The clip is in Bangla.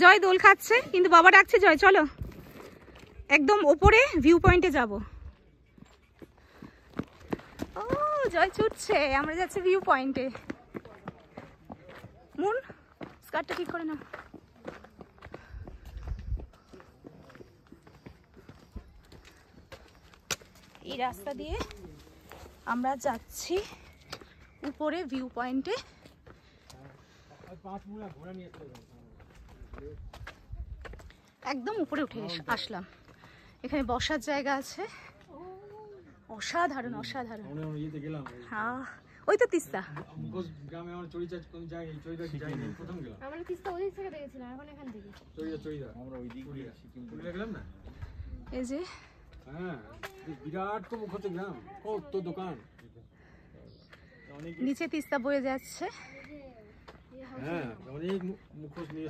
জয় দোল খাচ্ছে, কিন্তু বাবা ডাকছে জয় চলো একদম ওপরে ভিউ পয়েন্টে যাব। ও জয় ছুটছে, আমরা যাচ্ছি ভিউ পয়েন্টে। মুন স্কার্টটা ঠিক করে না। এই রাস্তা দিয়ে আমরা যাচ্ছি উপরে ভিউ পয়েন্টে। একদম উপরে উঠে আসলাম, এখানে বসার জায়গা আছে, অসাধারণ অসাধারণ। হ্যাঁ ওই তো তিস্তা। এই যে বিরাট তো মুখ হচ্ছে গ্রাম, কত দোকান, নিচে তিস্তা বয়ে যাচ্ছে। হ্যাঁ অনেক মুখোশ নিয়ে